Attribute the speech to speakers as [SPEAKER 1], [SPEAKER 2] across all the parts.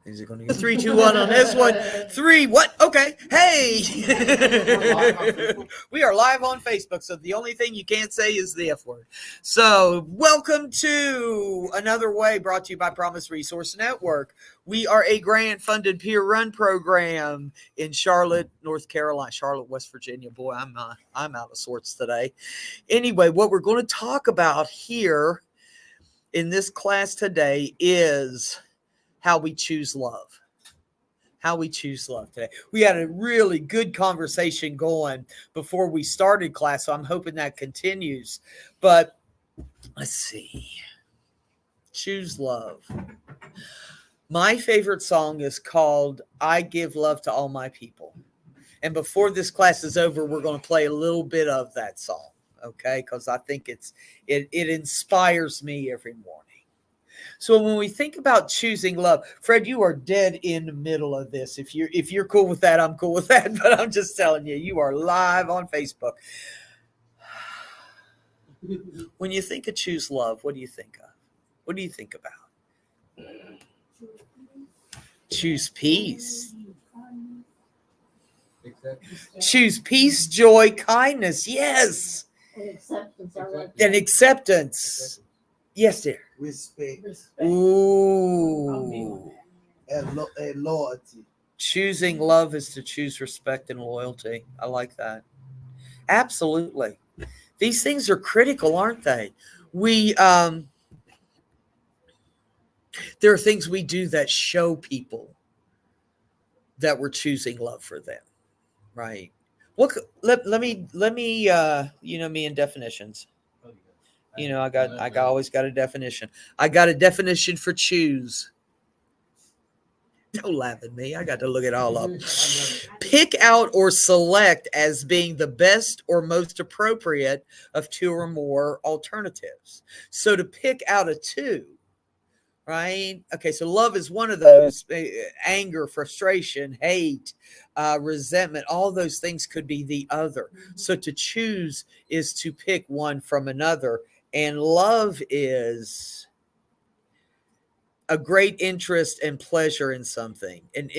[SPEAKER 1] Is it going to go 3, 2, 1 on this one? 3, what? Okay. Hey! We are live on Facebook, so the only thing you can't say is the F word. So, welcome to Another Way, brought to you by Promise Resource Network. We are a grant funded peer run program in Charlotte, North Carolina. Charlotte, West Virginia. Boy, I'm out of sorts today. Anyway, what we're going to talk about here in this class today is how we choose love. How we choose love today. We had a really good conversation going before we started class, so I'm hoping that continues. But let's see. Choose love. My favorite song is called I Give Love to All My People. And before this class is over, we're going to play a little bit of that song, okay? Because I think it inspires me every morning. So when we think about choosing love, Fred, you are dead in the middle of this. If you're cool with that, I'm cool with that. But I'm just telling you, you are live on Facebook. When you think of choose love, what do you think of? What do you think about? Choose peace. Choose peace, joy, kindness. Yes.
[SPEAKER 2] And acceptance. I like
[SPEAKER 1] And acceptance. Yes, dear.
[SPEAKER 3] Respect.
[SPEAKER 1] Ooh.
[SPEAKER 3] And loyalty.
[SPEAKER 1] Choosing love is to choose respect and loyalty. I like that. Absolutely. These things are critical, aren't they? There are things we do that show people that we're choosing love for them, right? Let me me in definitions. I always got a definition. I got a definition for choose. Don't laugh at me. I got to look it all up. Pick out or select as being the best or most appropriate of two or more alternatives. So to pick out a two, right? Okay, so love is one of those. Anger, frustration, hate, resentment, all those things could be the other. So to choose is to pick one from another. And love is a great interest and pleasure in something, an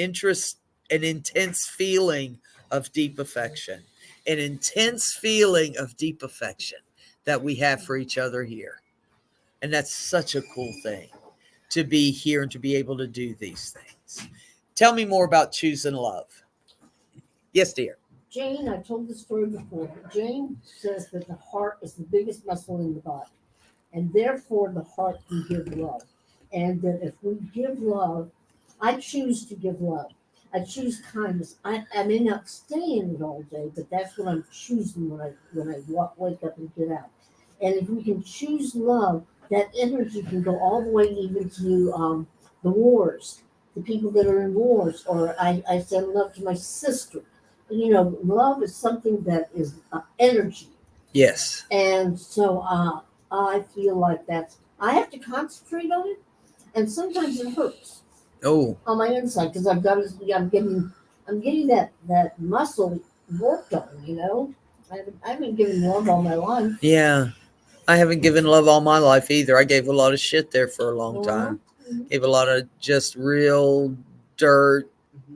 [SPEAKER 1] intense feeling of deep affection, an intense feeling of deep affection that we have for each other here. And that's such a cool thing to be here and to be able to do these things. Tell me more about choosing love. Yes, dear.
[SPEAKER 2] Jane, I told the story before. Jane says that the heart is the biggest muscle in the body, and therefore the heart can give love. And that if we give love, I choose to give love. I choose kindness. I may not stay in it all day, but that's what I'm choosing when I wake up and get out. And if we can choose love, that energy can go all the way even to the wars, the people that are in wars. Or I send love to my sister. Love is something that is energy.
[SPEAKER 1] Yes.
[SPEAKER 2] And so I feel like I have to concentrate on it, and sometimes it hurts.
[SPEAKER 1] Oh.
[SPEAKER 2] On my inside, because I'm getting that muscle worked on. I haven't given love all my life.
[SPEAKER 1] Yeah. I haven't given love all my life either. I gave a lot of shit there for a long time. Gave a lot of just real dirt,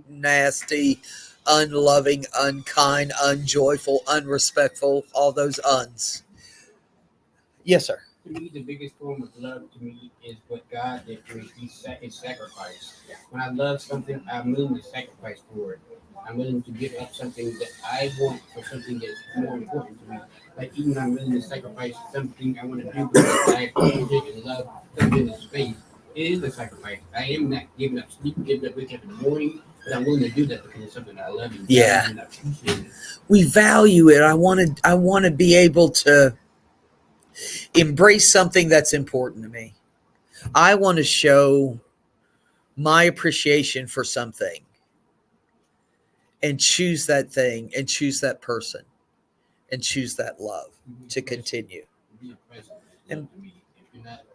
[SPEAKER 1] nasty, unloving, unkind, unjoyful, unrespectful, all those uns. Yes, sir.
[SPEAKER 4] To me, the biggest form of love to me is what God did for me. His sacrifice. When I love something, I'm willing to sacrifice for it. I'm willing to give up something that I want for something that's more important to me. Like even I'm willing to sacrifice something I want to do because I have music and love something in space. It is a sacrifice. I am not giving up sleep, giving up waking up in the morning, but I'm willing to do that because it's something I love and
[SPEAKER 1] Yeah.
[SPEAKER 4] and I appreciate it.
[SPEAKER 1] We value it. I want to be able to embrace something that's important to me. I want to show my appreciation for something and choose that thing and choose that person and choose that love to continue.
[SPEAKER 4] Be present. And to me, if you're not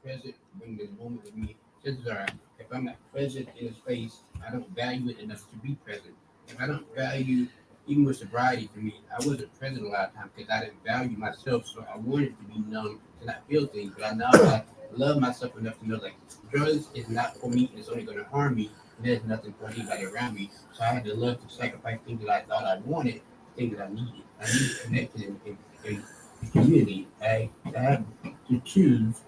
[SPEAKER 4] present when the moment with me, chances are, if I'm not present in a space, I don't value it enough to be present. If I don't value even with sobriety for me, I wasn't present a lot of times because I didn't value myself. So I wanted to be numb to not feel things. But I now I love myself enough to know like drugs is not for me. It's only going to harm me. And there's nothing for anybody around me. So I had to love to sacrifice things that I thought I wanted, things that I needed. I needed connection and community. I had to choose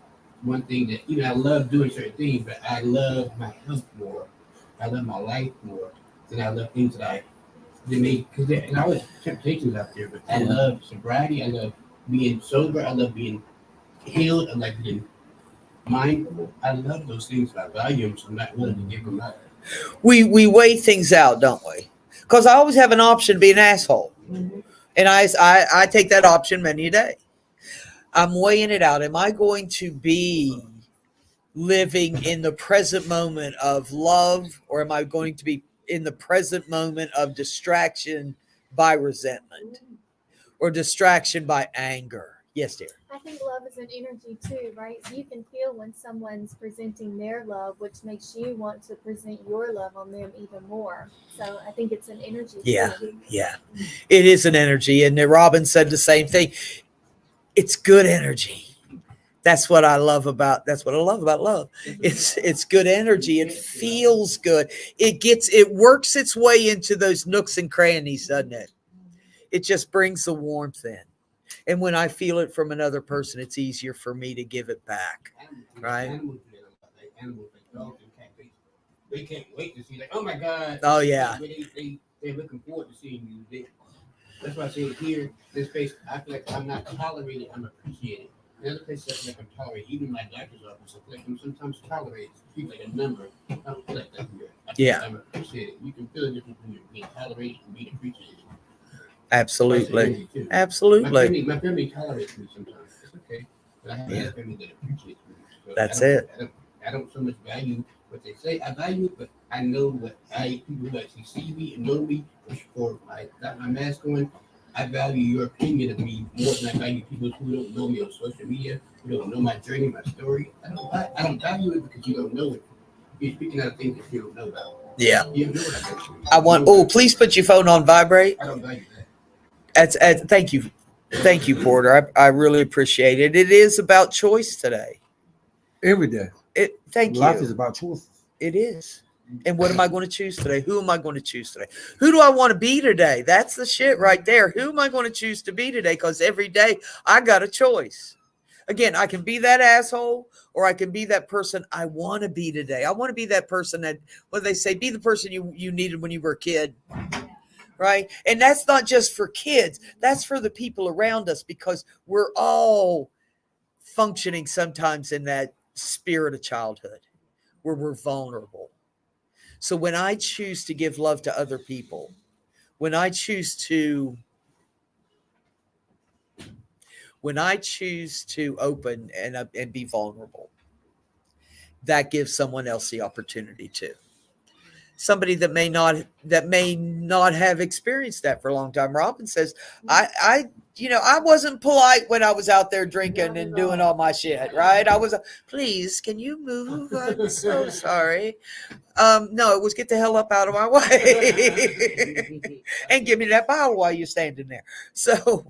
[SPEAKER 4] one thing that, I love doing certain things, but I love my health more. I love my life more than I love things that because and I was temptations out there, but I love sobriety. I love being sober. I love being healed. I like being mindful. I love those things. I value them, so I'm not willing to give them up.
[SPEAKER 1] We weigh things out, don't we? Because I always have an option to be an asshole.
[SPEAKER 2] Mhm.
[SPEAKER 1] And I take that option many a day. I'm weighing it out. Am I going to be living in the present moment of love, or am I going to be in the present moment of distraction by resentment or distraction by anger? Yes, dear.
[SPEAKER 5] I think love is an energy too, right? You can feel when someone's presenting their love, which makes you want to present your love on them even more. So I think it's an energy.
[SPEAKER 1] Yeah.
[SPEAKER 5] Too.
[SPEAKER 1] Yeah, it is an energy. And Robin said the same thing. It's good energy. That's what I love about love. It's good energy. It feels good. It works its way into those nooks and crannies, doesn't it? It just brings the warmth in. And when I feel it from another person, it's easier for me to give it back. Right.
[SPEAKER 4] Animals, like dogs and cats, they can't wait to see, like, oh my God.
[SPEAKER 1] Oh, yeah.
[SPEAKER 4] They're looking forward to seeing you. That's why I say here, this place, I feel like I'm not tolerated, I'm appreciated. Another place I feel like I'm tolerated, even my doctor's office, I feel like I'm sometimes tolerated. I feel like a number. I don't feel like that here.
[SPEAKER 1] Yeah.
[SPEAKER 4] I'm appreciated. You can feel the difference when you're being tolerated and being appreciated.
[SPEAKER 1] Absolutely. Absolutely.
[SPEAKER 4] My family tolerates me sometimes. It's okay. But I have a family that appreciates me. So
[SPEAKER 1] That's it.
[SPEAKER 4] I don't so much value what they say. I value it, but I know what people who actually see me and know me, or I got my mask on. I value your opinion of me more than I value people who don't know me on social media, who don't know my journey, my story. I don't value it because you don't know it. You're speaking out of things that you don't know about.
[SPEAKER 1] Yeah.
[SPEAKER 4] You don't know what I
[SPEAKER 1] Oh, please put your phone on vibrate.
[SPEAKER 4] I don't value that.
[SPEAKER 1] Thank you. Thank you, Porter. I really appreciate it. It is about choice today.
[SPEAKER 6] Every day.
[SPEAKER 1] Thank
[SPEAKER 6] Life
[SPEAKER 1] you.
[SPEAKER 6] is about choices.
[SPEAKER 1] It is. And what am I going to choose today? Who am I going to choose today? Who do I want to be today? That's the shit right there. Who am I going to choose to be today? Because every day I got a choice. Again, I can be that asshole, or I can be that person I want to be today. I want to be that person that, what they say, be the person you needed when you were a kid. Right? And that's not just for kids. That's for the people around us, because we're all functioning sometimes in that spirit of childhood where we're vulnerable. So when I choose to give love to other people, when I choose to open and be vulnerable, that gives someone else the opportunity to. Somebody that may not have experienced that for a long time. Robin says, I wasn't polite when I was out there drinking and doing all my shit, right? I was, please, can you move? I'm so sorry. No, it was get the hell up out of my way and give me that bottle while you're standing there. So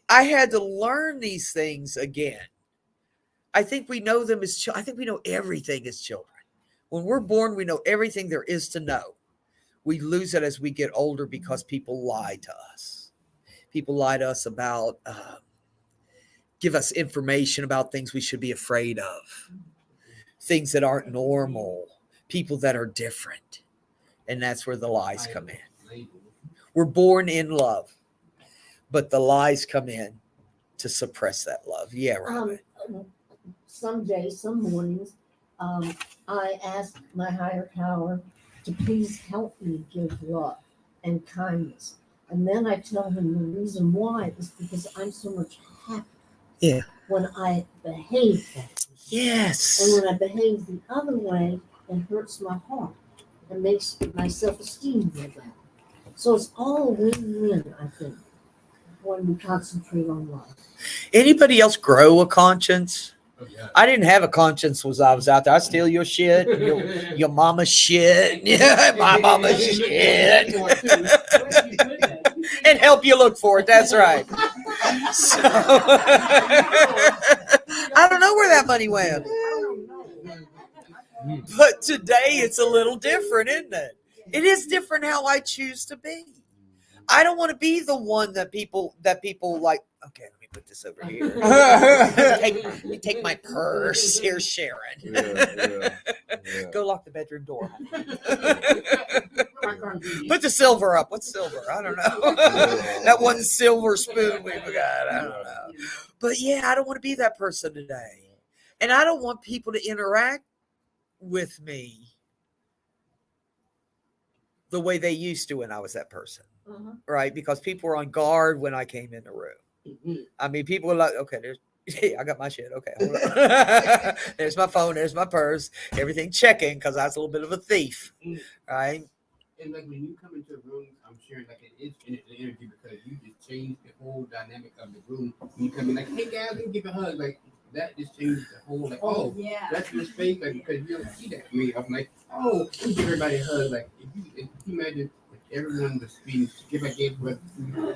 [SPEAKER 1] I had to learn these things again. I think we know them as I think we know everything as children. When we're born, we know everything there is to know. We lose it as we get older because people lie to us. People lie to us about, give us information about things we should be afraid of, things that aren't normal, people that are different. And that's where the lies come in. We're born in love, but the lies come in to suppress that love. Yeah, Robin.
[SPEAKER 2] Some days, some mornings, I ask my higher power to please help me give love and kindness. And then I tell him the reason why is because I'm so much happier when I behave that way.
[SPEAKER 1] Yes.
[SPEAKER 2] And when I behave the other way, it hurts my heart and makes my self-esteem go down. So it's all a win-win, I think, when we concentrate on love.
[SPEAKER 1] Anybody else grow a conscience?
[SPEAKER 4] Oh, yeah.
[SPEAKER 1] I didn't have a conscience when I was out there. I steal your shit, your mama's shit, yeah, my mama's shit, and help you look for it. That's right. So, I don't know where that money went. But today it's a little different, isn't it? It is different how I choose to be. I don't want to be the one that people like. Okay, let me put this over here. Let me take my purse. Here's Sharon.
[SPEAKER 6] Yeah.
[SPEAKER 1] Go lock the bedroom door. Put the silver up. What's silver? I don't know. That one silver spoon we got. I don't know. But yeah, I don't want to be that person today. And I don't want people to interact with me the way they used to when I was that person. Right? Because people were on guard when I came in the room. I mean, people were like, okay, I got my shit. Okay, hold on. There's my phone. There's my purse. Everything checking because I was a little bit of a thief. Right?
[SPEAKER 4] And like when you come into a room, I'm sharing like it is the energy because you just changed the whole dynamic of the room. When you come in like, hey guys, let me give a hug. Like that just changes the whole like, oh
[SPEAKER 2] yeah.
[SPEAKER 4] that's your space, like because you don't see that for me. I'm like, oh, let me give everybody a hug. Like if you imagine if everyone was being give a gift, but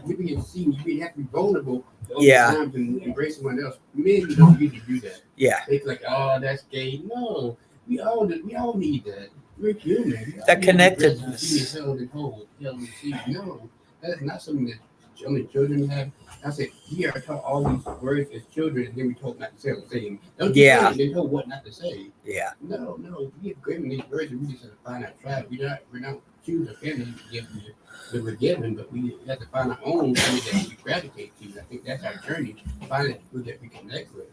[SPEAKER 4] you being seen, you have to be vulnerable to open arms and embrace someone else. Men don't usually do that.
[SPEAKER 1] Yeah.
[SPEAKER 4] It's like, oh, that's gay. No, we all need that. We're human.
[SPEAKER 1] That connectedness.
[SPEAKER 4] No, that's not something that only children have. I said, we are taught all these words as children, and then we told not to say the same. Don't you say they told what not to say.
[SPEAKER 1] Yeah.
[SPEAKER 4] No, we have given these words, and we just have to find our tribe. We're not choose a family to give that we're given, but we have to find our own family that we gravitate to. I think that's our journey, finding who that we connect with.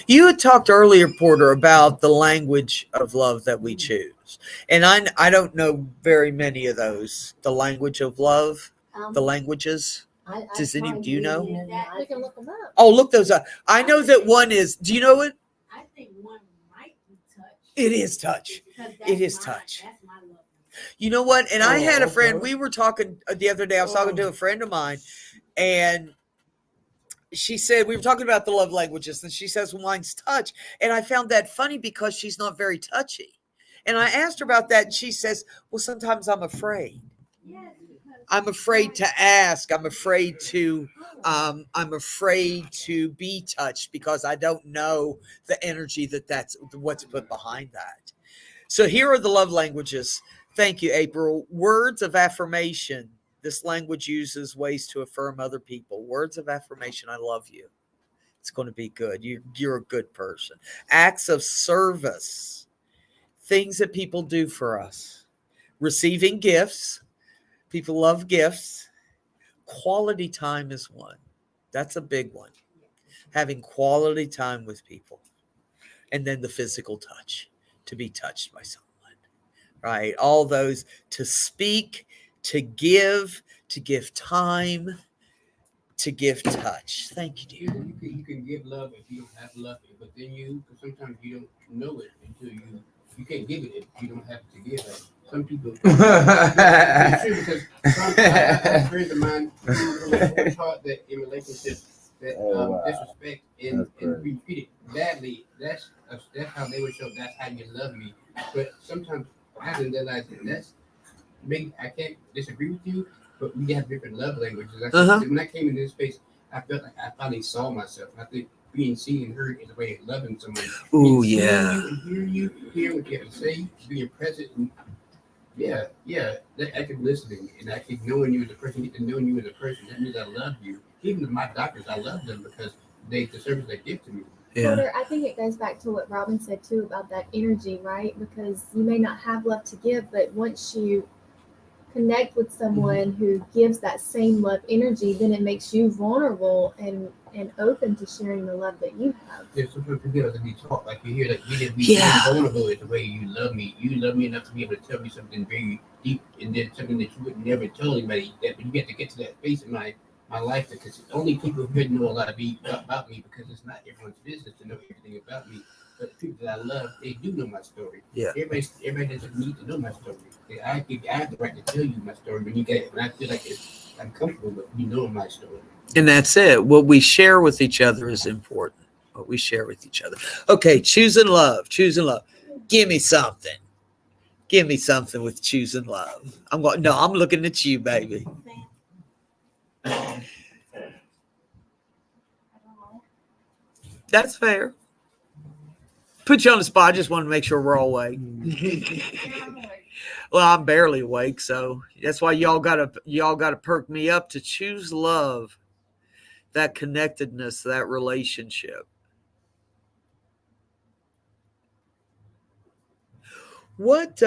[SPEAKER 1] You had talked earlier, Porter, about the language of love that we choose. And I don't know very many of those. The language of love, the languages. Do you know?
[SPEAKER 5] We can look them up.
[SPEAKER 1] Oh, look those up. I know that one is, do you know it?
[SPEAKER 2] I think one might be touch.
[SPEAKER 1] It is touch. It is touch.
[SPEAKER 2] That's my love.
[SPEAKER 1] You know what? And I had a friend, we were talking the other day, I was talking to a friend of mine, and she said, we were talking about the love languages, and she says, well, mine's touch. And I found that funny because she's not very touchy. And I asked her about that, and she says, well, sometimes I'm afraid. I'm afraid to ask. I'm afraid to be touched because I don't know the energy that's what's put behind that. So here are the love languages. Thank you, April. Words of affirmation. This language uses ways to affirm other people. Words of affirmation. I love you. It's going to be good. You're a good person. Acts of service. Things that people do for us. Receiving gifts. People love gifts. Quality time is one. That's a big one. Having quality time with people. And then the physical touch. To be touched by someone. Right? All those to speak, to give time, to give touch. Thank you, dear.
[SPEAKER 4] You can give love if you don't have love, but then sometimes you don't know it until you can't give it if you don't have to give it. Some people, it's true because some friends of mine were taught that in relationships that disrespect and be treated badly. That's how they would show. That's how you love me. But sometimes I haven't realized that I can't disagree with you, but we have different love languages. When I came into this space, I felt like I finally saw myself. I think being seen and heard is a way of loving someone.
[SPEAKER 1] Ooh, yeah.
[SPEAKER 4] Hear what you have to say, being present. And that active listening and active knowing you as a person, get to knowing you as a person. That means I love you. Even with my doctors, I love them because the service they give to me.
[SPEAKER 1] Yeah.
[SPEAKER 5] Porter, I think it goes back to what Robin said too about that energy, right? Because you may not have love to give, but once you connect with someone who gives that same love energy, then it makes you vulnerable and open to sharing the love that you have.
[SPEAKER 4] Yeah, sometimes people have to be taught, like you hear that you didn't be vulnerable is the way you love me. You love me enough to be able to tell me something very deep and then something that you would never tell anybody. But you get to get to that space in my life because only people who know a lot about me because it's not everyone's business to know everything about me. But the people that I love, they do know my story.
[SPEAKER 1] Yeah.
[SPEAKER 4] Everybody doesn't need to know my story. I have the right to tell you my story when you get it. When I feel like I'm comfortable with you knowing my story.
[SPEAKER 1] And that's it. What we share with each other is important. what we share with each other. Okay, choosing love. Give me something. Give me something with choosing love. I'm looking at you, baby. That's fair. Put you on the spot. I just want to make sure we're all awake. Well, I'm barely awake, so that's why y'all gotta perk me up to choose love, that connectedness, that relationship. What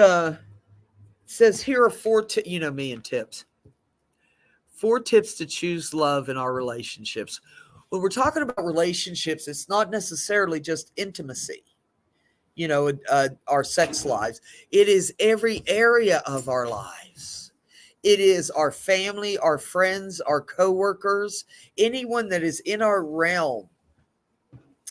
[SPEAKER 1] says here are four you know me and tips. 4 tips to choose love in our relationships. When we're talking about relationships, it's not necessarily just intimacy, our sex lives. It is every area of our lives. It is our family, our friends, our coworkers, anyone that is in our realm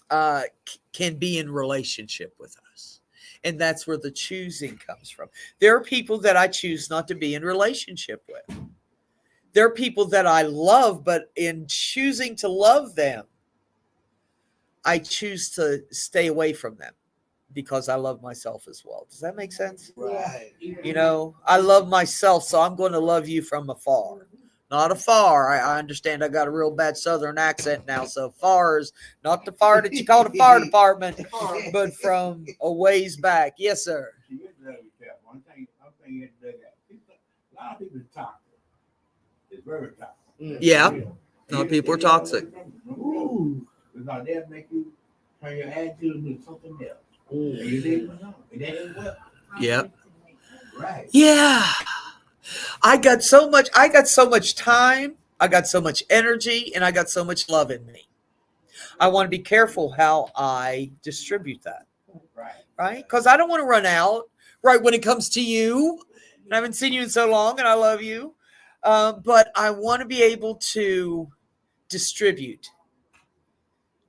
[SPEAKER 1] can be in relationship with us. And that's where the choosing comes from. There are people that I choose not to be in relationship with. There are people that I love, but in choosing to love them, I choose to stay away from them because I love myself as well. Does that make sense?
[SPEAKER 3] Right.
[SPEAKER 1] I love myself, so I'm going to love you from afar. Not afar. I understand I got a real bad Southern accent now, so far is not the fire that you call the fire department, but from a ways back. Yes, sir.
[SPEAKER 6] You have to be careful. One thing you have to look at. A lot of people are toxic. It's very toxic.
[SPEAKER 1] Yeah. A lot of people are toxic.
[SPEAKER 6] Ooh. Because they'll make you turn your attitude into something else. And you leave them alone. It ain't well.
[SPEAKER 1] Yep.
[SPEAKER 6] Right.
[SPEAKER 1] Yeah. I got so much time, I got so much energy, and I got so much love in me. I want to be careful how I distribute that. Right? Because I don't want to run out, right, when it comes to you. And I haven't seen you in so long, and I love you. But I want to be able to distribute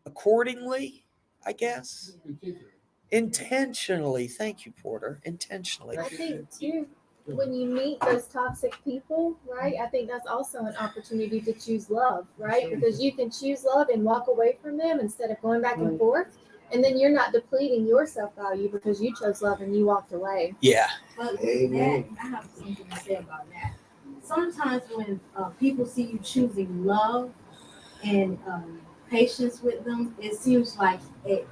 [SPEAKER 1] accordingly, I guess. Intentionally. Thank you, Porter. Intentionally.
[SPEAKER 5] I think too, when you meet those toxic people, right? I think that's also an opportunity to choose love, right? Because you can choose love and walk away from them instead of going back and forth. And then you're not depleting your self-value because you chose love and you walked away.
[SPEAKER 1] Yeah.
[SPEAKER 7] But
[SPEAKER 3] Amen.
[SPEAKER 7] I have something to say about that. Sometimes when people see you choosing love and patience with them, it seems like it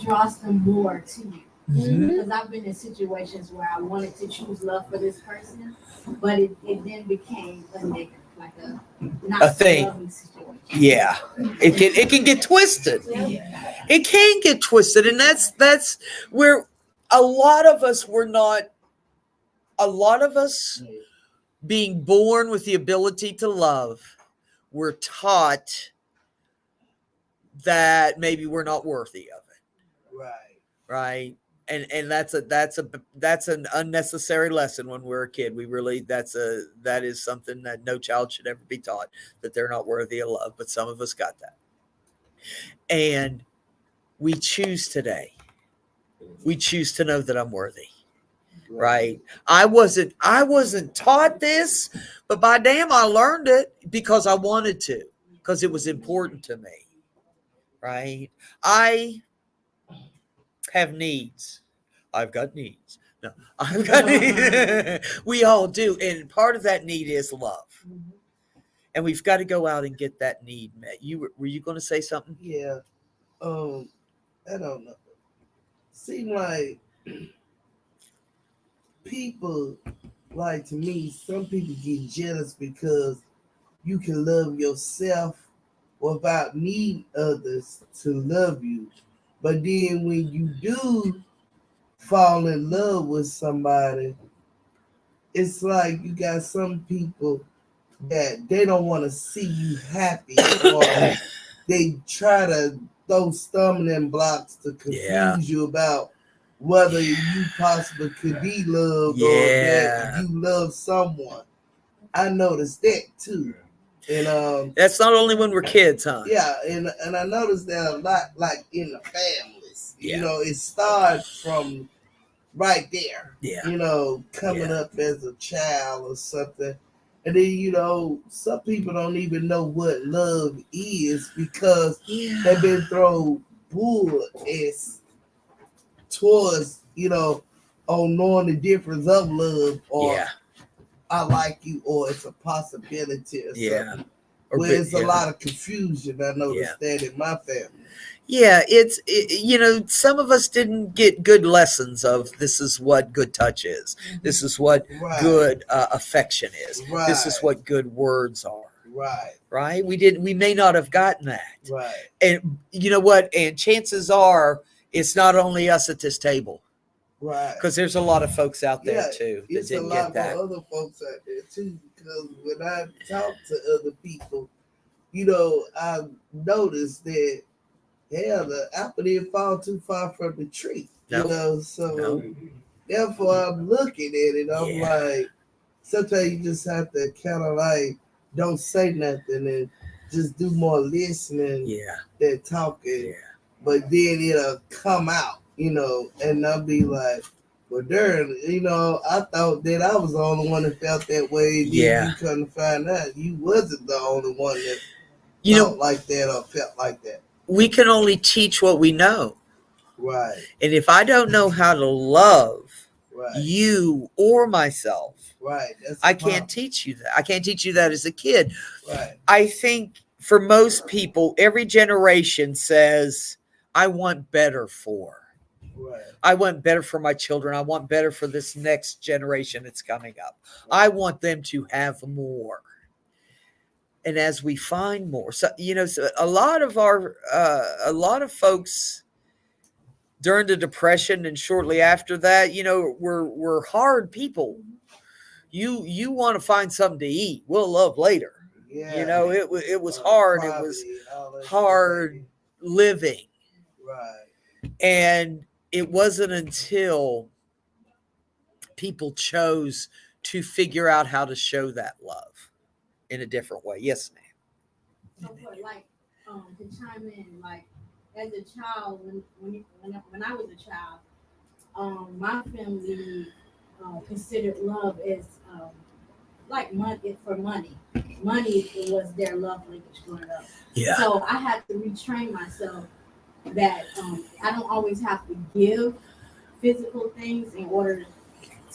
[SPEAKER 7] draws them more to you. Because I've been in situations where I wanted to choose love for this person, but it then became a negative, like a not
[SPEAKER 1] A thing.
[SPEAKER 7] loving situation.
[SPEAKER 1] Yeah. It can get twisted.
[SPEAKER 7] Yeah.
[SPEAKER 1] It can get twisted, and that's where a lot of us being born with the ability to love, we're taught that maybe we're not worthy of it. Right. And that's an unnecessary lesson when we're a kid. That is something that no child should ever be taught, that they're not worthy of love, but some of us got that. And we choose today. We choose to know that I'm worthy. Right. I wasn't taught this, but by damn, I learned it because I wanted to, because it was important to me. Right. I have needs. I've got needs. No, I've got needs. We all do. And part of that need is love. And we've got to go out and get that need met. Were you going to say something?
[SPEAKER 3] Yeah. I don't know. Seem like people, like, to me, some people get jealous because you can love yourself without needing others to love you. But then when you do fall in love with somebody, it's like you got some people that they don't want to see you happy, or they try to throw stumbling blocks to confuse you about whether you possibly could be loved or that you love someone. I noticed that too. And
[SPEAKER 1] that's not only when we're kids, huh?
[SPEAKER 3] Yeah, and I noticed that a lot, like in the families.
[SPEAKER 1] Yeah.
[SPEAKER 3] It starts from right there.
[SPEAKER 1] Yeah.
[SPEAKER 3] Coming up as a child or something. And then, you know, some people don't even know what love is because they've been thrown bull as towards, you know, on knowing the difference of love or
[SPEAKER 1] Yeah.
[SPEAKER 3] I like you or it's a possibility or
[SPEAKER 1] Yeah.
[SPEAKER 3] something.
[SPEAKER 1] Or
[SPEAKER 3] Where
[SPEAKER 1] bit-
[SPEAKER 3] it's a
[SPEAKER 1] yeah.
[SPEAKER 3] lot of confusion. I noticed that in my family.
[SPEAKER 1] Yeah, you know, some of us didn't get good lessons of this is what good touch is. This is what
[SPEAKER 3] Right.
[SPEAKER 1] good affection is.
[SPEAKER 3] Right.
[SPEAKER 1] This is what good words are.
[SPEAKER 3] Right.
[SPEAKER 1] Right? We may not have gotten that.
[SPEAKER 3] Right.
[SPEAKER 1] And you know what? And chances are it's not only us at this table
[SPEAKER 3] Right.
[SPEAKER 1] because there's a lot of folks out there
[SPEAKER 3] Yeah,
[SPEAKER 1] too that
[SPEAKER 3] It's a
[SPEAKER 1] didn't
[SPEAKER 3] lot
[SPEAKER 1] get that.
[SPEAKER 3] more other folks out there too. Because when I talk to other people, you know, I noticed that hell, the apple didn't fall too far from the tree.
[SPEAKER 1] No.
[SPEAKER 3] You know, so
[SPEAKER 1] No.
[SPEAKER 3] therefore I'm looking at it. I'm
[SPEAKER 1] Yeah.
[SPEAKER 3] like, sometimes you just have to kind of like don't say nothing and just do more listening
[SPEAKER 1] Yeah.
[SPEAKER 3] than talking.
[SPEAKER 1] Yeah.
[SPEAKER 3] But then it'll come out, you know, and I'll be like, well, Darren, you know, I thought that I was the only one that felt that way. Then
[SPEAKER 1] Yeah.
[SPEAKER 3] you couldn't find out you wasn't the only one that
[SPEAKER 1] You
[SPEAKER 3] felt
[SPEAKER 1] know,
[SPEAKER 3] like that or felt like that.
[SPEAKER 1] we can only teach what we know.
[SPEAKER 3] Right,
[SPEAKER 1] And if I don't know how to love
[SPEAKER 3] right,
[SPEAKER 1] you or myself,
[SPEAKER 3] right. That's
[SPEAKER 1] I
[SPEAKER 3] the
[SPEAKER 1] can't
[SPEAKER 3] problem.
[SPEAKER 1] teach you that. I can't teach you that as a kid.
[SPEAKER 3] Right,
[SPEAKER 1] I think for most people, every generation says, I want better for.
[SPEAKER 3] right,
[SPEAKER 1] I want better for my children. I want better for this next generation that's coming up. I want them to have more. And as we find more, so you know, so a lot of folks during the Depression and shortly after that, you know, we're hard people. You want to find something to eat. We'll love later.
[SPEAKER 3] yeah.
[SPEAKER 1] You know, it was hard. It was
[SPEAKER 3] Poverty and all that
[SPEAKER 1] hard
[SPEAKER 3] stuff.
[SPEAKER 1] living.
[SPEAKER 3] Right,
[SPEAKER 1] And it wasn't until people chose to figure out how to show that love in a different way. Yes, ma'am.
[SPEAKER 7] So for like to chime in, like as a child, when I was a child, my family considered love as like money for money. Money was their love language growing up.
[SPEAKER 1] Yeah.
[SPEAKER 7] So I had to retrain myself that I don't always have to give physical things in order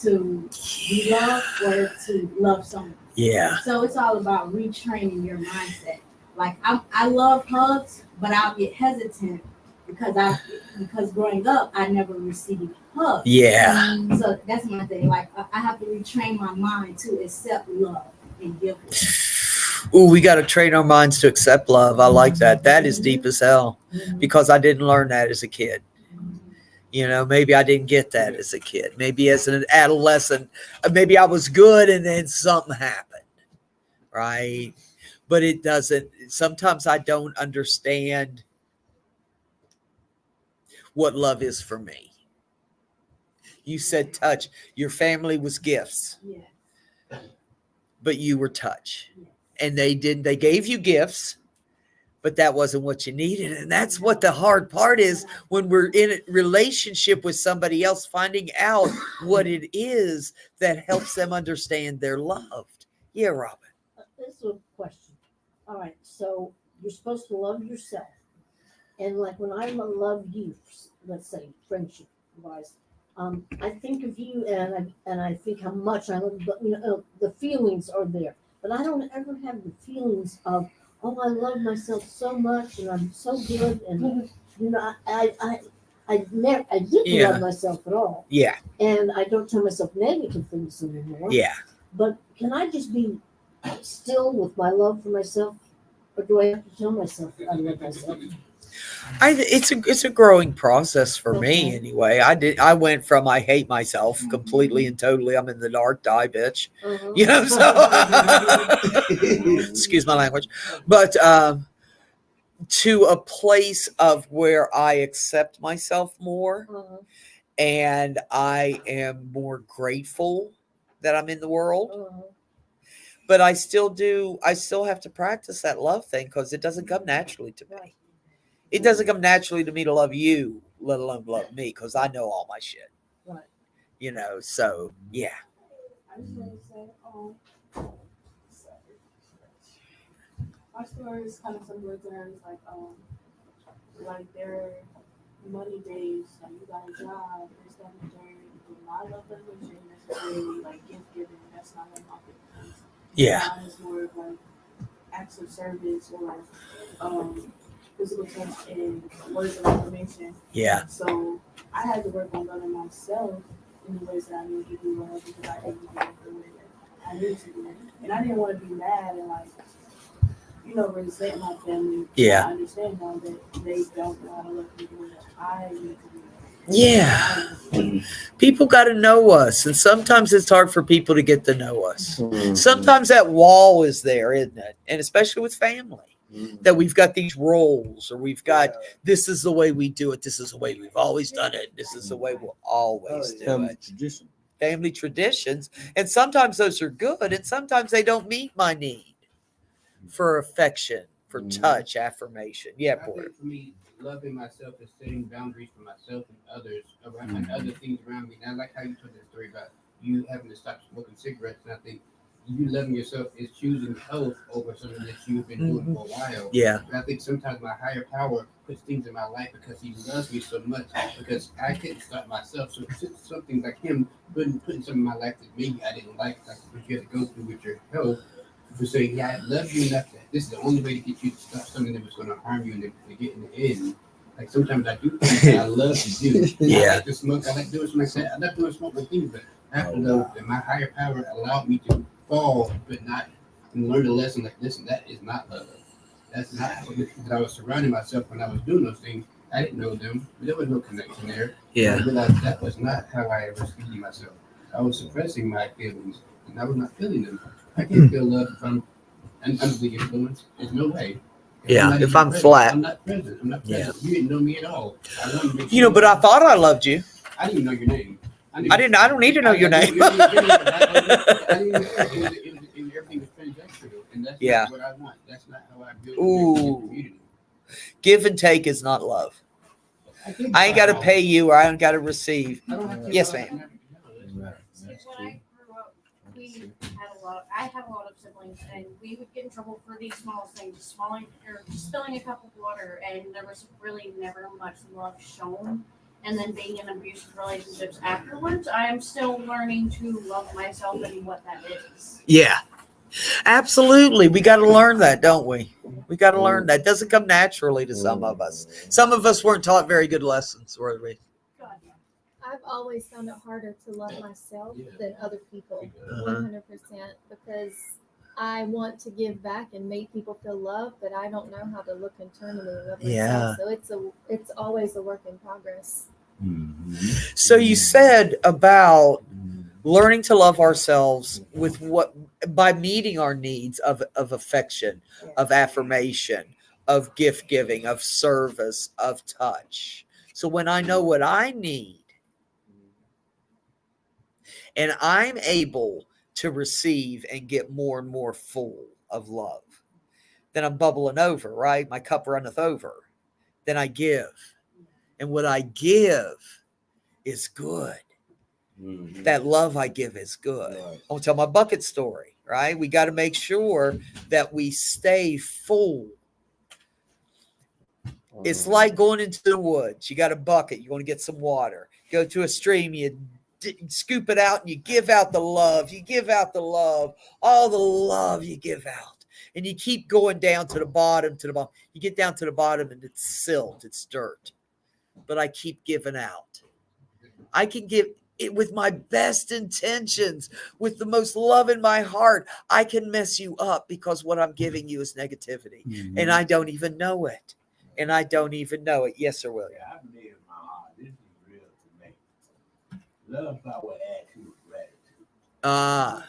[SPEAKER 7] to be loved or to love someone.
[SPEAKER 1] Yeah.
[SPEAKER 7] So it's all about retraining your mindset. Like I love hugs, but I'll get hesitant because growing up I never received hugs.
[SPEAKER 1] Yeah.
[SPEAKER 7] So that's my thing. Like I have to retrain my mind to accept love and give love.
[SPEAKER 1] Ooh, we got to train our minds to accept love. I like that. That is deep as hell because I didn't learn that as a kid. You know, maybe I didn't get that as a kid. Maybe as an adolescent, maybe I was good and then something happened. Right. But it doesn't. Sometimes I don't understand what love is for me. You said touch. Your family was gifts,
[SPEAKER 7] Yeah.
[SPEAKER 1] but you were touch. And they gave you gifts, but that wasn't what you needed. And that's what the hard part is when we're in a relationship with somebody else, finding out what it is that helps them understand they're loved. Yeah, Robin.
[SPEAKER 2] This is a question. All right, so you're supposed to love yourself. And like when I love you, let's say friendship wise, I think of you and I think how much I love you, but you know, the feelings are there. But I don't ever have the feelings of, oh, I love myself so much and I'm so good. And, you know, I didn't
[SPEAKER 1] Yeah.
[SPEAKER 2] love myself at all.
[SPEAKER 1] Yeah.
[SPEAKER 2] And I don't tell myself negative things anymore.
[SPEAKER 1] Yeah.
[SPEAKER 2] But can I just be still with my love for myself? Or do I have to tell myself I love myself?
[SPEAKER 1] It's a growing process for me
[SPEAKER 2] Okay.
[SPEAKER 1] anyway. I went from I hate myself completely and totally. I'm in the dark, die, bitch.
[SPEAKER 2] Uh-huh.
[SPEAKER 1] You know, so excuse my language, but to a place of where I accept myself more
[SPEAKER 2] Uh-huh.
[SPEAKER 1] and I am more grateful that I'm in the world.
[SPEAKER 2] Uh-huh.
[SPEAKER 1] But I still have to practice that love thing because it doesn't come naturally to me.
[SPEAKER 2] Right.
[SPEAKER 1] It doesn't come naturally to me to love you, let alone love me, because I know all my shit.
[SPEAKER 2] Right.
[SPEAKER 1] You know, so yeah.
[SPEAKER 7] I just want to say,
[SPEAKER 8] our story is kind of similar to hers. Like their money based, like you got a job, this, that, and the third. And my love language ain't necessarily like gift giving. That's not one of my big things.
[SPEAKER 1] Yeah.
[SPEAKER 8] Mine is more of like acts of service or physical touch and words of affirmation.
[SPEAKER 1] Yeah.
[SPEAKER 8] So I had to work on loving myself in the ways that I needed to do love because I didn't do it the way that I needed to do it. And I didn't want to be mad and like, resent my family.
[SPEAKER 1] Yeah.
[SPEAKER 8] I understand now that they don't know how to love me the way that I need to do it.
[SPEAKER 1] Yeah. People got to know us. And sometimes it's hard for people to get to know us. Sometimes that wall is there, isn't it? And especially with family. That we've got these roles, or we've got this is the way we do it. This is the way we've always done it. This is the way we'll always do
[SPEAKER 9] Family
[SPEAKER 1] it.
[SPEAKER 9] tradition.
[SPEAKER 1] Family traditions. And sometimes those are good, and sometimes they don't meet my need for affection, for touch, affirmation. Yeah,
[SPEAKER 4] I
[SPEAKER 1] boy.
[SPEAKER 4] think for me, loving myself is setting boundaries for myself and others around and other things around me. And I like how you told that story about you having to stop smoking cigarettes. And I think you loving yourself is choosing health over something that you've been doing for a while.
[SPEAKER 1] Yeah.
[SPEAKER 4] And I think sometimes my higher power puts things in my life because he loves me so much because I couldn't stop myself. So something like him putting something in my life that maybe I didn't like what you had to go through with your health. To say, yeah, I love you enough that this is the only way to get you to stop something that was going to harm you and to get in the end. Like sometimes I do things that I love to do.
[SPEAKER 1] Yeah.
[SPEAKER 4] I like to smoke. I like doing something like that. I love doing smoking things, but I have to know that my higher power allowed me to fall, but not and learn a lesson like, listen, that is not love. That's not how that I was surrounding myself when I was doing those things. I didn't know them. There was no connection there.
[SPEAKER 1] Yeah.
[SPEAKER 4] I realized that was not how I was feeling myself. I was suppressing my feelings, and I was not feeling them. I can't feel love if I'm under the influence. There's no way.
[SPEAKER 1] Yeah,
[SPEAKER 4] not
[SPEAKER 1] if
[SPEAKER 4] even
[SPEAKER 1] I'm
[SPEAKER 4] present,
[SPEAKER 1] flat.
[SPEAKER 4] I'm not present. I'm not present. You didn't know me at all. I wanted to make
[SPEAKER 1] You know,
[SPEAKER 4] sure-
[SPEAKER 1] but I thought I loved you.
[SPEAKER 4] I didn't even know your name.
[SPEAKER 1] I don't need to know your name.
[SPEAKER 4] I didn't even know everything was transactional, and that's
[SPEAKER 1] Yeah.
[SPEAKER 4] not what I want. That's not how I build
[SPEAKER 1] Ooh.
[SPEAKER 4] a community.
[SPEAKER 1] Give and take is not love. I ain't got to pay you, or I ain't got to receive.
[SPEAKER 4] I don't have to-
[SPEAKER 1] Yes, ma'am.
[SPEAKER 7] When I grew up, I had a lot of siblings, and we would get in trouble for these small things, just spilling a cup of water, and there was really never much love shown. And then being in abusive relationships afterwards, I am still learning to love myself and what that is.
[SPEAKER 1] Yeah, absolutely. We got to learn that, don't we? We got to learn that. It doesn't come naturally to some of us. Some of us weren't taught very good lessons, were we?
[SPEAKER 7] God, yeah.
[SPEAKER 5] I've always found it harder to love myself than other people,
[SPEAKER 1] Uh-huh.
[SPEAKER 5] 100%, because I want to give back and make people feel loved, but I don't know how to look internally and love
[SPEAKER 1] Yeah.
[SPEAKER 5] myself. So it's always a work in progress.
[SPEAKER 1] So you said about learning to love ourselves with by meeting our needs of affection, of affirmation, of gift giving, of service, of touch. So when I know what I need and I'm able to receive and get more and more full of love, then I'm bubbling over, right? My cup runneth over. Then I give. And what I give is good. That love I give is good. I'll tell my bucket story, right? We got to make sure that we stay full. It's like going into the woods. You got a bucket. You want to get some water. Go to a stream. You scoop it out and you give out the love. You give out the love. All the love you give out. And you keep going down to the bottom, You get down to the bottom and it's silt. It's dirt. But I keep giving out. I can give it with my best intentions, with the most love in my heart. I can mess you up because what I'm giving you is negativity. And I don't even know it. Yes, sir, William.
[SPEAKER 6] Yeah, I believe in my heart. This is real to me. Love power attitude of gratitude.
[SPEAKER 1] Ah,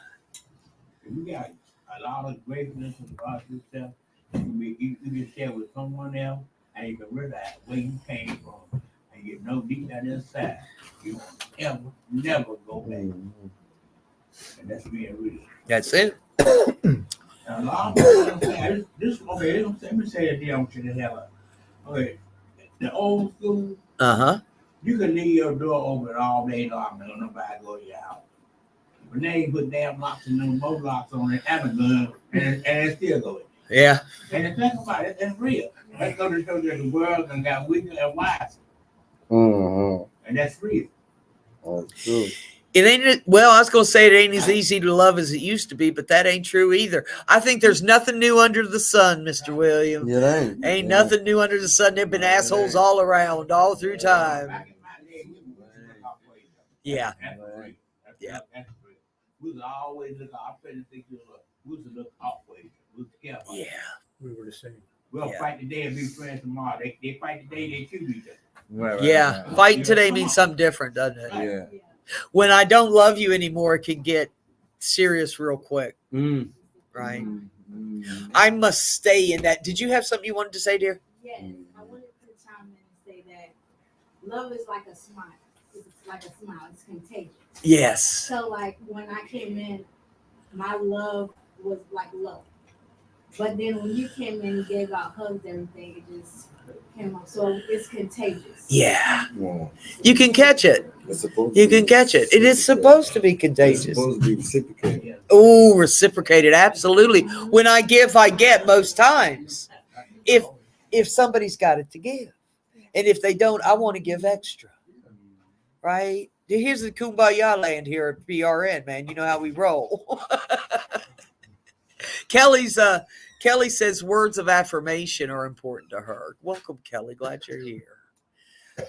[SPEAKER 6] If you got a lot of gratefulness about yourself, you can share with someone else, and you can realize where you came from, and you know deep down inside, you won't never go back. And that's being real.
[SPEAKER 1] that's it.
[SPEAKER 6] And a lot of people say, let me say it down to the hell. Okay, the old school,
[SPEAKER 1] Uh-huh.
[SPEAKER 6] you can leave your door open all day long, and nobody go to your house. But now you put damn locks and no more locks on it and a gun, and it still going.
[SPEAKER 1] Yeah.
[SPEAKER 6] And think about it, that's real. Let's go to show you that the world and got weaker and wiser. And that's real.
[SPEAKER 9] True.
[SPEAKER 1] It ain't, well, I was going to say it ain't as easy to love as it used to be, but that ain't true either. I think there's nothing new under the sun, Mr. William.
[SPEAKER 9] Yeah, it ain't.
[SPEAKER 1] Ain't nothing new under the sun. There've been assholes all around, all through time.
[SPEAKER 6] Back in my day, we was off way.
[SPEAKER 1] Yeah.
[SPEAKER 6] That's real.
[SPEAKER 1] Yeah.
[SPEAKER 6] That's real. We was always looking, our friends think we was look off way. We was scared about it.
[SPEAKER 1] Yeah.
[SPEAKER 4] We were the same.
[SPEAKER 6] We'll
[SPEAKER 1] Yeah.
[SPEAKER 6] fight today and be friends tomorrow. They fight today, they choose each other.
[SPEAKER 9] Right,
[SPEAKER 1] Yeah.
[SPEAKER 9] right.
[SPEAKER 1] Fighting today means something different, doesn't it?
[SPEAKER 9] Yeah.
[SPEAKER 1] When I don't love you anymore, it can get serious real quick,
[SPEAKER 9] Mm.
[SPEAKER 1] right?
[SPEAKER 9] Mm.
[SPEAKER 1] I must stay in that. Did you have something you wanted to say, dear?
[SPEAKER 7] Yes, I wanted to chime in and say that love is like a smile. It's like a smile. It's contagious.
[SPEAKER 1] Yes.
[SPEAKER 7] So like when I came in, my love was like low. But then when you came in and gave out hugs, everything, it just came up. So it's contagious.
[SPEAKER 1] Yeah.
[SPEAKER 9] Yeah.
[SPEAKER 1] You can catch it.
[SPEAKER 9] It's supposed
[SPEAKER 1] You
[SPEAKER 9] to be
[SPEAKER 1] can catch it. It is supposed to be
[SPEAKER 9] It's
[SPEAKER 1] contagious.
[SPEAKER 9] supposed to be reciprocated.
[SPEAKER 1] Oh, reciprocated. Absolutely. When I give, I get most times. If somebody's got it to give. And if they don't, I want to give extra. Right? Here's the kumbaya land here at PRN, man. You know how we roll. Kelly says words of affirmation are important to her. Welcome, Kelly. Glad you're here.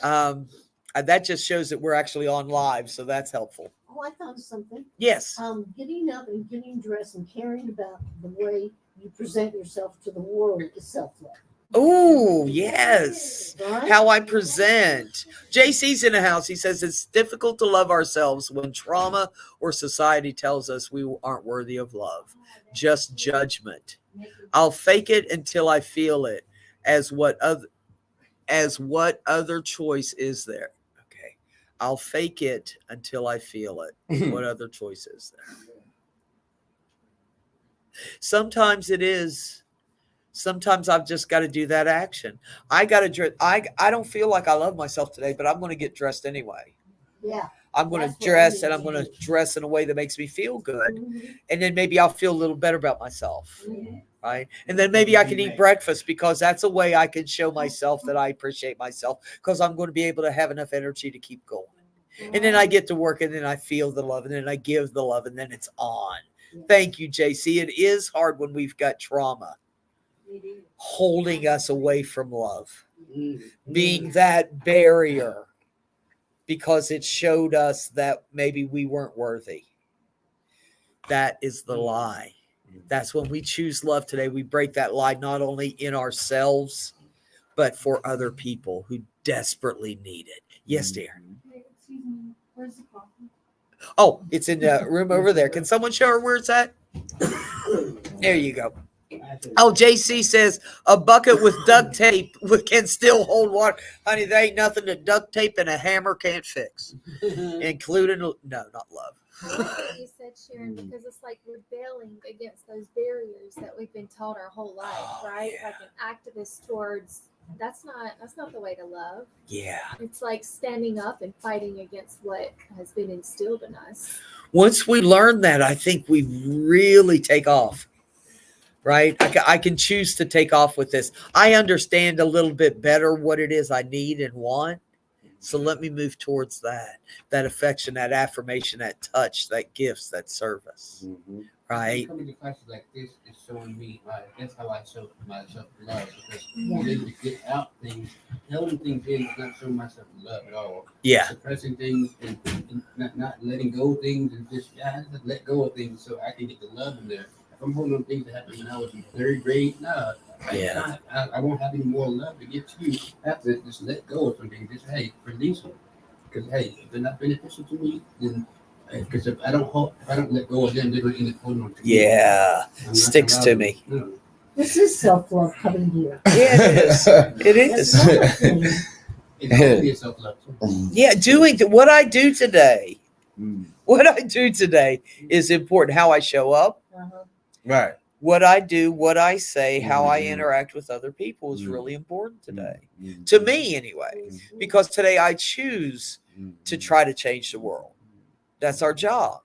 [SPEAKER 1] That just shows that we're actually on live, so that's helpful.
[SPEAKER 2] Oh, I thought of something.
[SPEAKER 1] Yes.
[SPEAKER 2] Getting up and getting dressed and caring about the way you present yourself to the world is self-love.
[SPEAKER 1] Oh, yes.
[SPEAKER 2] Right?
[SPEAKER 1] How I present. JC's in the house. He says it's difficult to love ourselves when trauma or society tells us we aren't worthy of love. Just judgment. I'll fake it until I feel it. As what other choice is there? Okay. I'll fake it until I feel it. What other choice is there? Sometimes it is. Sometimes I've just got to do that action. I got to dress. I don't feel like I love myself today, but I'm going to get dressed anyway.
[SPEAKER 2] Yeah.
[SPEAKER 1] I'm going
[SPEAKER 2] That's
[SPEAKER 1] to
[SPEAKER 2] what I
[SPEAKER 1] dress
[SPEAKER 2] mean.
[SPEAKER 1] and I'm going to dress in a way that makes me feel good.
[SPEAKER 2] Mhm.
[SPEAKER 1] And then maybe I'll feel a little better about myself.
[SPEAKER 2] Mhm.
[SPEAKER 1] Right. And then maybe I can eat breakfast because that's a way I can show myself that I appreciate myself because I'm going to be able to have enough energy to keep going. And then I get to work and then I feel the love and then I give the love and then it's on. Thank you, JC. It is hard when we've got trauma
[SPEAKER 7] It is.
[SPEAKER 1] holding us away from love,
[SPEAKER 3] Mm.
[SPEAKER 1] being that barrier because it showed us that maybe we weren't worthy. That is the lie. That's when we choose love today. We break that lie not only in ourselves, but for other people who desperately need it. Yes, dear.
[SPEAKER 7] Hey, excuse me, where's the coffee?
[SPEAKER 1] Oh, it's in the room over there. Can someone show her where it's at? There you go. Oh, JC says a bucket with duct tape can still hold water. Honey, there ain't nothing that duct tape and a hammer can't fix, including, no, not love.
[SPEAKER 5] I like what you said, Sharon, because it's like rebelling against those barriers that we've been taught our whole life,
[SPEAKER 1] Oh,
[SPEAKER 5] right?
[SPEAKER 1] yeah.
[SPEAKER 5] Like an activist towards that's not the way to love.
[SPEAKER 1] Yeah.
[SPEAKER 5] It's like standing up and fighting against what has been instilled in us.
[SPEAKER 1] Once we learn that, I think we really take off, right? I can choose to take off with this. I understand a little bit better what it is I need and want. So let me move towards that affection, that affirmation, that touch, that gifts, that service,
[SPEAKER 9] Mhm.
[SPEAKER 1] right?
[SPEAKER 4] Coming to classes like this is showing me that's how I show myself love because
[SPEAKER 2] Yeah.
[SPEAKER 4] I'm able to get out things, holding things in is not showing myself love at all.
[SPEAKER 1] Yeah.
[SPEAKER 4] Suppressing things and not letting go of things and just let go of things so I can get the love in there. If I'm holding on things that happened when I was in third grade, no,
[SPEAKER 1] Yeah.
[SPEAKER 4] I won't have any more love to get to you. I have to just let go of something. Just release them. Because if they're not beneficial to me, then because if I don't let go of them, they're going to end up holding on to me.
[SPEAKER 1] Yeah.
[SPEAKER 4] I'm not
[SPEAKER 1] Sticks
[SPEAKER 4] allowed
[SPEAKER 1] to me.
[SPEAKER 4] No.
[SPEAKER 2] This is self-love coming here.
[SPEAKER 1] Yeah, it is. It
[SPEAKER 2] That's
[SPEAKER 1] is.
[SPEAKER 2] another thing.
[SPEAKER 4] It's only self-love.
[SPEAKER 1] Yeah. Doing what I do today.
[SPEAKER 9] Mm.
[SPEAKER 1] What I do today is important. How I show up,
[SPEAKER 2] Uh-huh.
[SPEAKER 9] Right.
[SPEAKER 1] what I do, what I say, how I
[SPEAKER 9] Mhm.
[SPEAKER 1] interact with other people is
[SPEAKER 9] Mhm.
[SPEAKER 1] really important today.
[SPEAKER 9] Mhm.
[SPEAKER 1] To me, anyway,
[SPEAKER 2] Mm-hmm.
[SPEAKER 1] because today I choose
[SPEAKER 9] Mhm.
[SPEAKER 1] to try to change the world. That's our job.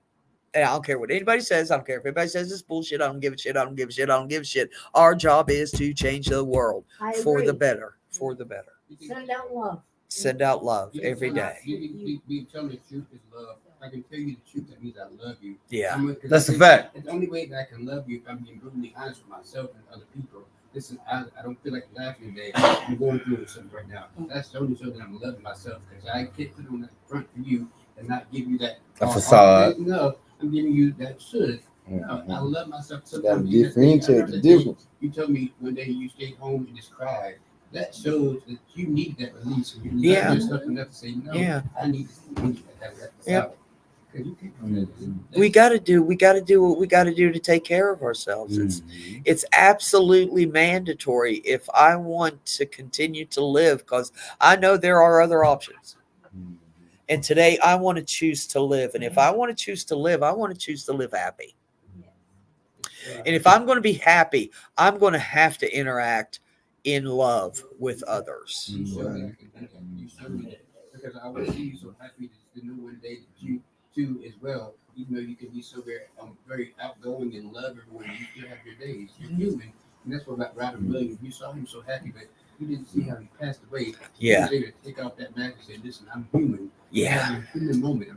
[SPEAKER 1] And I don't care what anybody says. I don't care if everybody says it's bullshit. I don't give a shit. I don't give a shit. I don't give a shit. Our job is to change the world
[SPEAKER 2] I
[SPEAKER 1] for the
[SPEAKER 2] agree.
[SPEAKER 1] better. For the better.
[SPEAKER 2] Send out love.
[SPEAKER 1] Send out love every day.
[SPEAKER 4] You tell me the truth is love. If I can tell you the truth, that means I love you.
[SPEAKER 1] Yeah.
[SPEAKER 4] 'Cause
[SPEAKER 9] That's a
[SPEAKER 4] it's-
[SPEAKER 9] fact.
[SPEAKER 4] It's the only way that I can love you if I'm being brutally honest with myself and other people. Listen, I don't feel like laughing today. I'm going through something right now. That's the only show that I'm loving myself because I can't put on that front for you and not give you that
[SPEAKER 9] A facade.
[SPEAKER 4] No, I'm giving you that should. No, I
[SPEAKER 9] Mhm.
[SPEAKER 4] love myself.
[SPEAKER 9] You gotta
[SPEAKER 4] Sometimes you
[SPEAKER 9] differentiate the difference.
[SPEAKER 4] You told me one day you stayed home and just cried. That shows that you need that release. And you
[SPEAKER 1] Yeah.
[SPEAKER 4] love yourself enough to say, no,
[SPEAKER 1] Yeah.
[SPEAKER 4] I need that.
[SPEAKER 1] Yep.
[SPEAKER 4] Because you can't.
[SPEAKER 1] We got to do what we got to do to take care of ourselves. It's absolutely mandatory if I want to continue to live, because I know there are other options. And today I want to choose to live. And if I want to choose to live, I want to choose to live happy. And if I'm going to be happy, I'm going to have to interact in love with others.
[SPEAKER 4] You showed me that. You showed me that. Because I want to see you so happy to know one day that you too as well, even though you can be so very outgoing and love everyone, you still have your days. You're human. And that's what about Robin Williams. You saw him so happy, but you didn't see how he passed away.
[SPEAKER 1] Yeah.
[SPEAKER 4] He was able to take off that mask and say, listen, I'm human.
[SPEAKER 1] Yeah.
[SPEAKER 4] I'm having a human moment.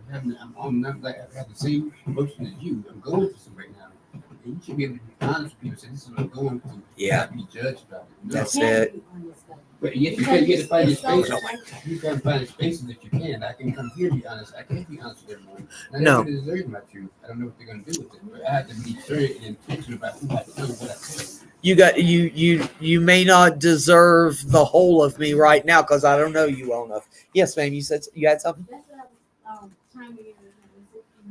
[SPEAKER 4] I'm not like I have the same emotion as you. I'm going through something right now. And you should be able to be honest with people and say, this is what I'm going through.
[SPEAKER 1] Yeah.
[SPEAKER 4] Not be judged about it. No.
[SPEAKER 1] That's
[SPEAKER 2] Can't
[SPEAKER 1] it.
[SPEAKER 2] be honest, though.
[SPEAKER 4] But yet you
[SPEAKER 2] Because
[SPEAKER 4] can't get to find the
[SPEAKER 2] it's so
[SPEAKER 4] spaces.
[SPEAKER 2] subjective.
[SPEAKER 4] You can find the spaces that you can. I can come here and be honest. I can't be honest with everyone. Not
[SPEAKER 1] No.
[SPEAKER 4] everybody deserves my truth. I don't know what they're gonna do with it. But I have to be certain and intentional about who I tell and what I tell.
[SPEAKER 1] You may not deserve the whole of me right now because I don't know you well enough. Yes, ma'am. You said you had something.
[SPEAKER 7] That's what I was chiming in.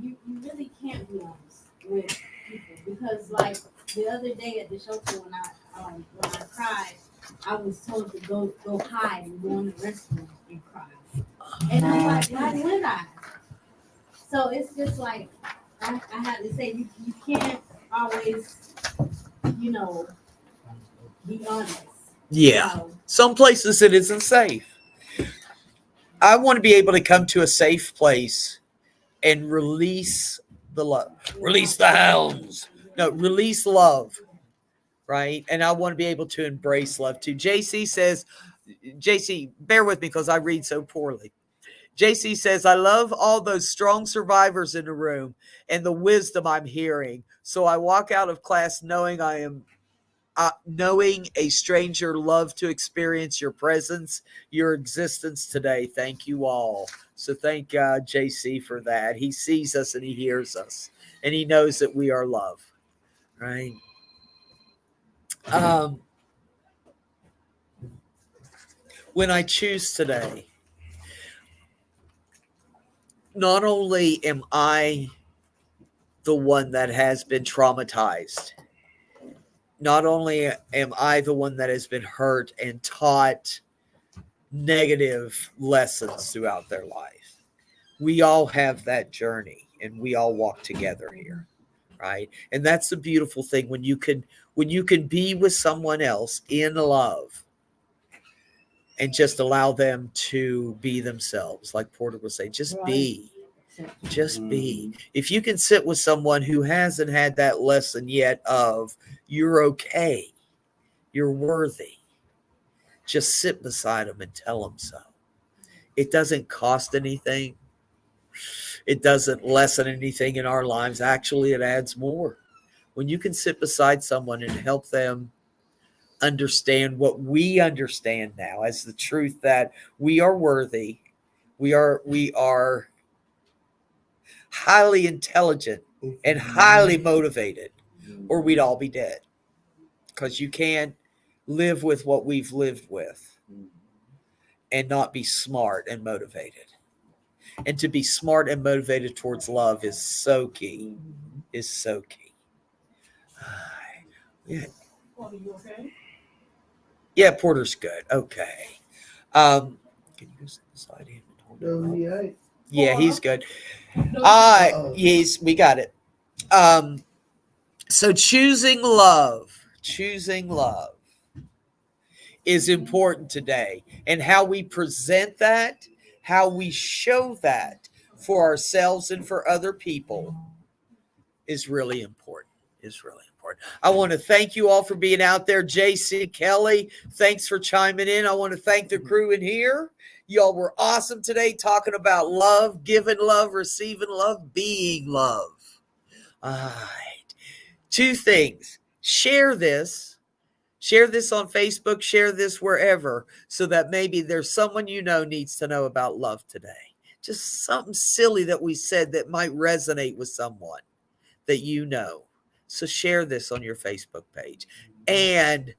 [SPEAKER 7] You really can't be honest with people because, like the other day at the shelter when I cried, I was told to go hide and go in the restroom and cry, and I'm like, why would I? So it's just like I had to say you can't always, be honest.
[SPEAKER 1] Yeah.
[SPEAKER 7] So,
[SPEAKER 1] Some places it isn't safe. I want to be able to come to a safe place and release the love. Release the hounds. No, release love. Right? And I want to be able to embrace love too. JC says, JC, bear with me because I read so poorly. JC says, I love all those strong survivors in the room and the wisdom I'm hearing. So I walk out of class knowing knowing a stranger loved to experience your presence, your existence today. Thank you all. So thank JC for that. He sees us and he hears us and he knows that we are love. Right? When I choose today, not only am I the one that has been traumatized, not only am I the one that has been hurt and taught negative lessons throughout their life, we all have that journey and we all walk together here, right? And that's the beautiful thing when you can be with someone else in love and just allow them to be themselves. Like Porter would say, just be. Just be. If you can sit with someone who hasn't had that lesson yet of you're okay, you're worthy, just sit beside them and tell them so. It doesn't cost anything. It doesn't lessen anything in our lives. Actually, it adds more. When you can sit beside someone and help them understand what we understand now as the truth that we are worthy, we are highly intelligent and highly motivated, or we'd all be dead. Because you can't live with what we've lived with and not be smart and motivated. And to be smart and motivated towards love is so key. Is so key. Yeah.
[SPEAKER 8] Are you okay?
[SPEAKER 1] Yeah, Porter's good. Okay. Can you go sit beside him and hold him up? Yeah, he's good. Yes, we got it. So choosing love is important today. And how we present that, how we show that for ourselves and for other people is really important. Is really important. I want to thank you all for being out there. JC Kelly, thanks for chiming in. I want to thank the crew in here. Y'all were awesome today talking about love, giving love, receiving love, being love. All right. 2 things. Share this. Share this on Facebook. Share this wherever so that maybe there's someone you know needs to know about love today. Just something silly that we said that might resonate with someone that you know. So share this on your Facebook page and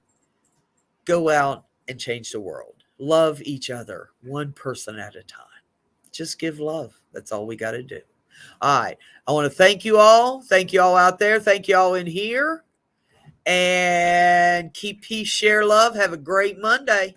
[SPEAKER 1] go out and change the world. Love each other, one person at a time. Just give love. That's all we got to do. All right. I want to thank you all. Thank you all out there. Thank you all in here. And keep peace, share love. Have a great Monday.